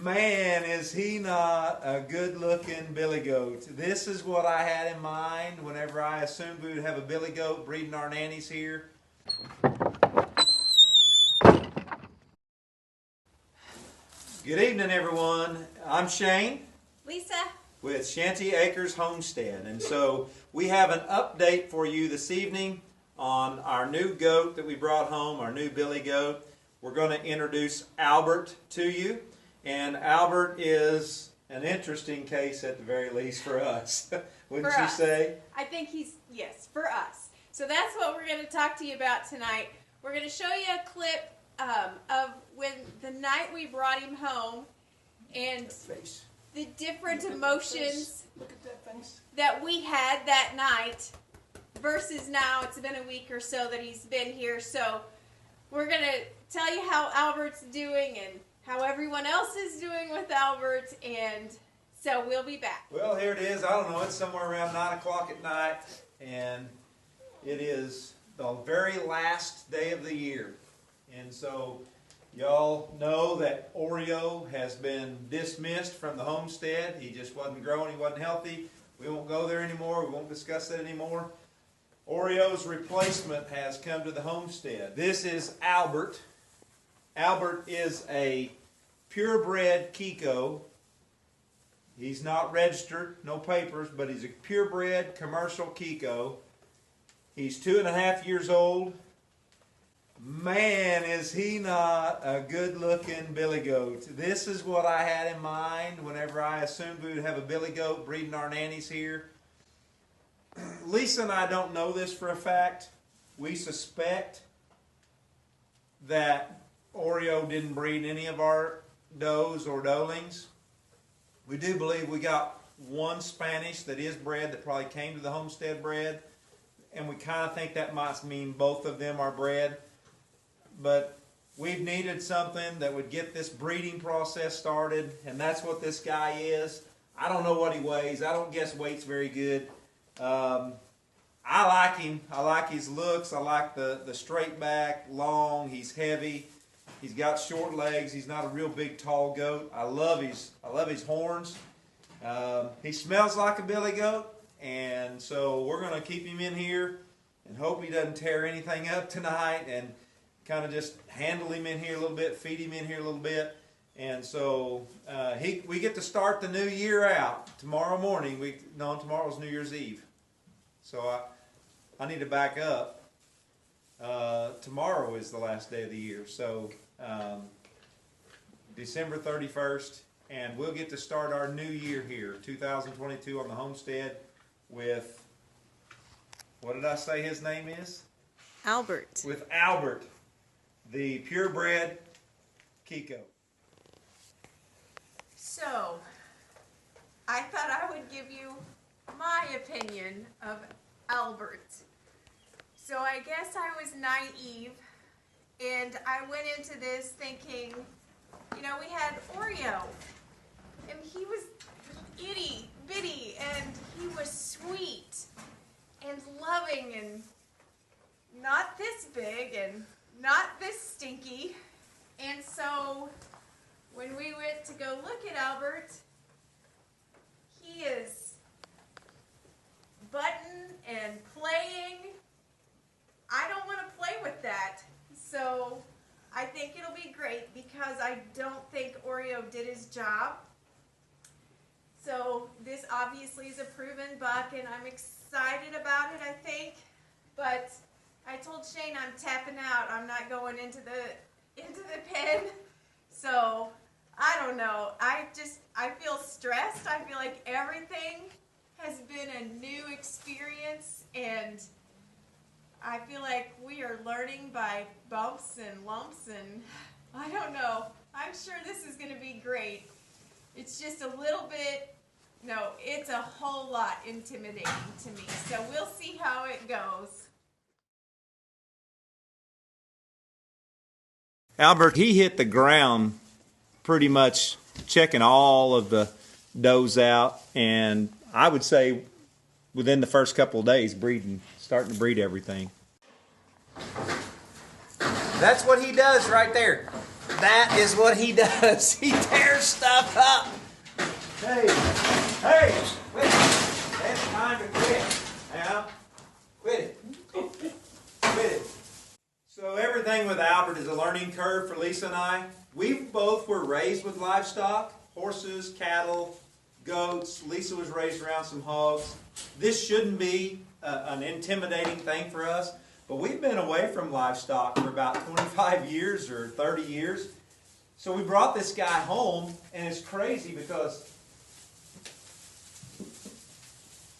Man, is he not a good-looking billy goat. This is what I had in mind whenever I assumed we would have a billy goat breeding our nannies here. Good evening, everyone. I'm Shane. Lisa. With Shanty Homestead. And so we have an update for you this evening on our new goat that we brought home, our new billy goat. We're going to introduce Albert to you. And Albert is an interesting case at the very least for us. Wouldn't you say? I think yes, for us. So that's what we're going to talk to you about tonight. We're going to show you a clip of when the night we brought him home and the different emotions that we had that night versus now. It's been a week or so that he's been here. So we're going to tell you how Albert's doing and how everyone else is doing with Albert, and so we'll be back. Well, here it is. I don't know, it's somewhere around 9 o'clock at night, and it is the very last day of the year. And so y'all know that Oreo has been dismissed from the homestead. He just wasn't growing, he wasn't healthy. We won't go there anymore, we won't discuss that anymore. Oreo's replacement has come to the homestead. This is Albert. Albert is a purebred Kiko. He's not registered, no papers, but he's a purebred commercial Kiko. He's 2.5 years old. Man, is he not a good-looking billy goat. This is what I had in mind whenever I assumed we would have a billy goat breeding our nannies here. Lisa and I don't know this for a fact. We suspect that Oreo didn't breed any of our does or doelings. We do believe we got one Spanish that is bred that probably came to the homestead bred, and we kind of think that might mean both of them are bred. But we've needed something that would get this breeding process started, and that's what this guy is. I don't know what he weighs. I don't guess weight's very good. I like him. I like his looks. I like the straight back, long. He's heavy. He's got short legs. He's not a real big, tall goat. I love his horns. He smells like a billy goat, and so we're going to keep him in here and hope he doesn't tear anything up tonight, and kind of just handle him in here a little bit, feed him in here a little bit. And so we get to start the new year out tomorrow morning. Tomorrow's New Year's Eve. So I need to back up. Tomorrow is the last day of the year. So December 31st, and we'll get to start our new year here, 2022 on the homestead with, what did I say his name is? Albert. With Albert, the purebred Kiko. So, I thought I would give you my opinion of Albert. So I guess I was naive, and I went into this thinking, we had Oreo, and he was itty bitty, and he was sweet and loving and not this big and not this stinky. And so when we went to go look at Albert, he is button and playing. I don't want to play with that. So I think it'll be great because I don't think Oreo did his job. So this obviously is a proven buck, and I'm excited about it, I think. But I told Shane I'm tapping out. I'm not going into the pen. So I don't know. I feel stressed. I feel like everything has been a new experience, and I feel like we are learning by bumps and lumps, and I don't know. I'm sure this is going to be great. It's just a little bit, no, it's a whole lot intimidating to me. So we'll see how it goes. Albert, he hit the ground pretty much checking all of the does out, and I would say within the first couple of days starting to breed everything. That's what he does right there. that is what he does. He tears stuff up. Hey, quit it. It's time to quit. Now, quit it. Quit it. So everything with Albert is a learning curve for Lisa and I. We both were raised with livestock, horses, cattle, goats. Lisa was raised around some hogs. This shouldn't be an intimidating thing for us, but we've been away from livestock for about 25 years or 30 years. So we brought this guy home, and it's crazy because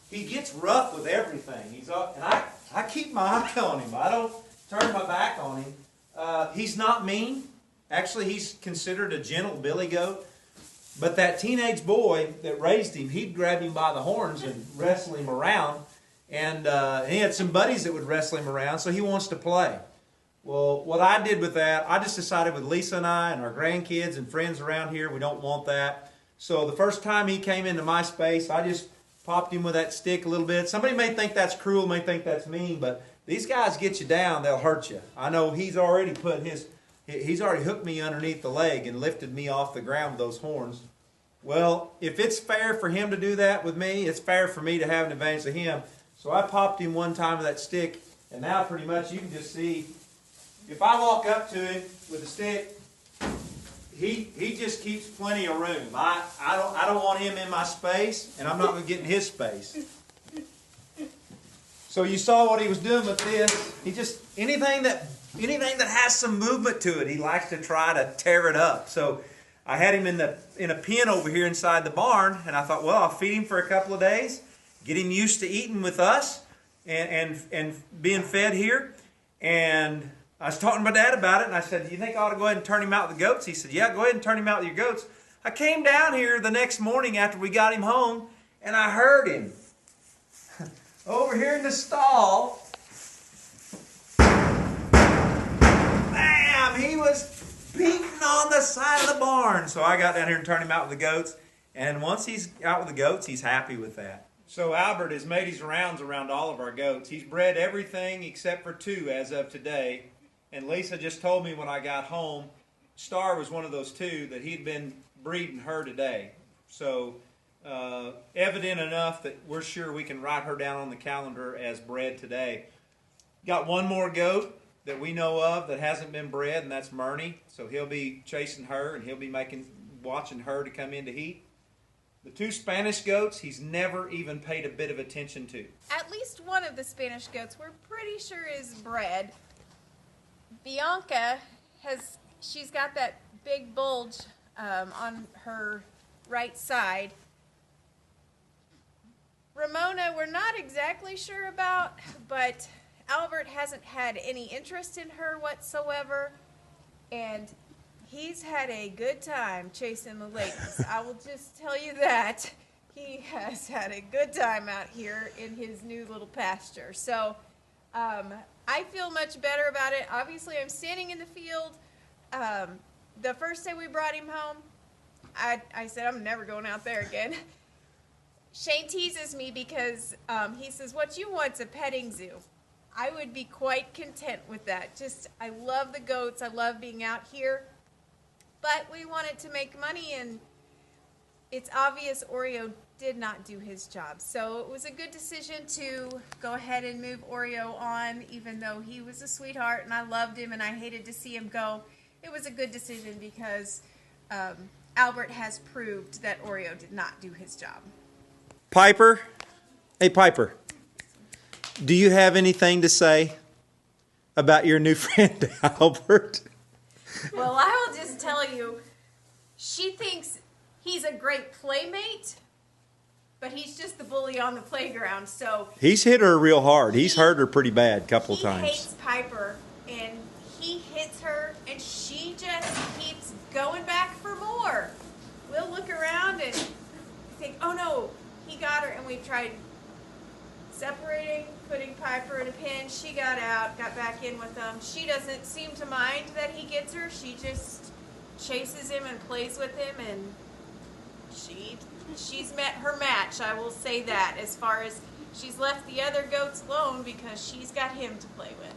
he gets rough with everything. And I keep my eye on him. I don't turn my back on him. He's not mean. Actually, he's considered a gentle billy goat. But that teenage boy that raised him, he'd grab him by the horns and wrestle him around. And he had some buddies that would wrestle him around, so he wants to play. Well, what I did with that, I just decided with Lisa and I and our grandkids and friends around here, we don't want that. So the first time he came into my space, I just popped him with that stick a little bit. Somebody may think that's cruel, may think that's mean, but these guys get you down, they'll hurt you. I know he's already hooked me underneath the leg and lifted me off the ground with those horns. Well, if it's fair for him to do that with me, it's fair for me to have an advantage of him. So I popped him one time with that stick, and now pretty much you can just see, if I walk up to him with the stick, he just keeps plenty of room. I don't want him in my space, and I'm not going to get in his space. So you saw what he was doing with this. He just, anything that has some movement to it, he likes to try to tear it up. So I had him in a pen over here inside the barn, and I thought, well, I'll feed him for a couple of days, get him used to eating with us and being fed here. And I was talking to my dad about it, and I said, do you think I ought to go ahead and turn him out with the goats? He said, yeah, go ahead and turn him out with your goats. I came down here the next morning after we got him home, and I heard him over here in the stall. Bam! He was beating on the side of the barn. So I got down here and turned him out with the goats. And once he's out with the goats, he's happy with that. So Albert has made his rounds around all of our goats. He's bred everything except for 2 as of today. And Lisa just told me when I got home, Star was one of those 2 that he'd been breeding her today. So evident enough that we're sure we can write her down on the calendar as bred today. Got one more goat that we know of that hasn't been bred, and that's Murney. So he'll be chasing her, and he'll be watching her to come into heat. The 2 Spanish goats, he's never even paid a bit of attention to. At least one of the Spanish goats we're pretty sure is bred. Bianca she's got that big bulge on her right side. Ramona, we're not exactly sure about, but Albert hasn't had any interest in her whatsoever, and he's had a good time chasing the ladies. I will just tell you that. He has had a good time out here in his new little pasture. So I feel much better about it. Obviously, I'm standing in the field. The first day we brought him home, I said, I'm never going out there again. Shane teases me because he says, what you want's a petting zoo. I would be quite content with that. I love the goats. I love being out here. But we wanted to make money, and it's obvious Oreo did not do his job. So it was a good decision to go ahead and move Oreo on, even though he was a sweetheart and I loved him and I hated to see him go. It was a good decision because Albert has proved that Oreo did not do his job. Piper? Hey, Piper. Do you have anything to say about your new friend, Albert? Well, I will just tell you, she thinks he's a great playmate, but he's just the bully on the playground. So he's hit her real hard. He's hurt her pretty bad a couple times. He hates Piper, and he hits her, and she just keeps going back for more. We'll look around and think, oh no, he got her, and we've tried separating, putting Piper in a pen. She got out, got back in with them. She doesn't seem to mind that he gets her. She just chases him and plays with him, and she's met her match, I will say that, as far as she's left the other goats alone because she's got him to play with.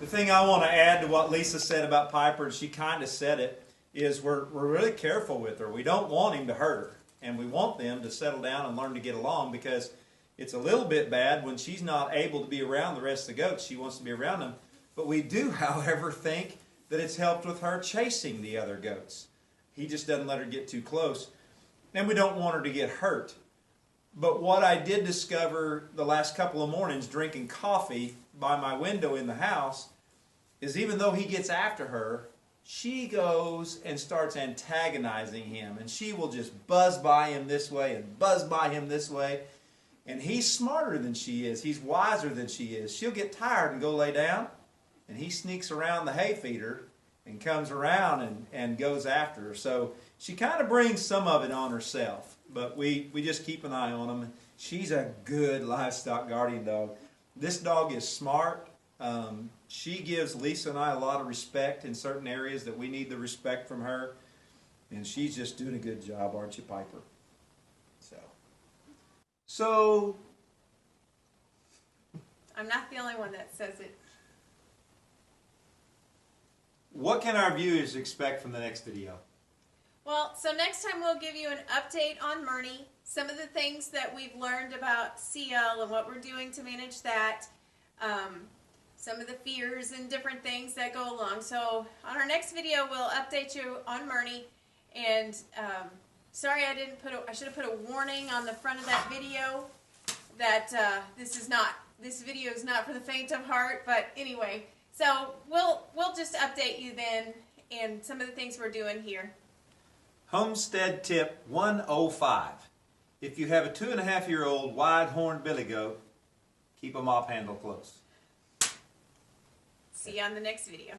The thing I want to add to what Lisa said about Piper, and she kind of said it, is we're really careful with her. We don't want him to hurt her, and we want them to settle down and learn to get along, because it's a little bit bad when she's not able to be around the rest of the goats. She wants to be around them. But we do, however, think that it's helped with her chasing the other goats. He just doesn't let her get too close. And we don't want her to get hurt. But what I did discover the last couple of mornings drinking coffee by my window in the house is even though he gets after her, she goes and starts antagonizing him. And she will just buzz by him this way and buzz by him this way. And he's smarter than she is. He's wiser than she is. She'll get tired and go lay down. And he sneaks around the hay feeder and comes around and goes after her. So she kind of brings some of it on herself. But we just keep an eye on him. She's a good livestock guardian dog. This dog is smart. She gives Lisa and I a lot of respect in certain areas that we need the respect from her. And she's just doing a good job, aren't you, Piper? So I'm not the only one that says it. What can our viewers expect from the next video? Well, so next time we'll give you an update on Murney, some of the things that we've learned about CL and what we're doing to manage that, some of the fears and different things that go along. So on our next video, we'll update you on Murney. And sorry, I should have put a warning on the front of that video that this video is not for the faint of heart. But anyway, so we'll just update you then and some of the things we're doing here. Homestead tip 105. If you have a 2.5-year-old wide-horned billy goat, keep a mop handle close. See you on the next video.